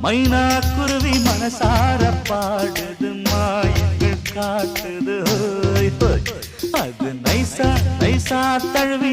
மைனா குருவி மனசார பாடுது மாயங்கள் காட்டுது ஹோய் ஹோய் அது நைசா நைசா தழுவி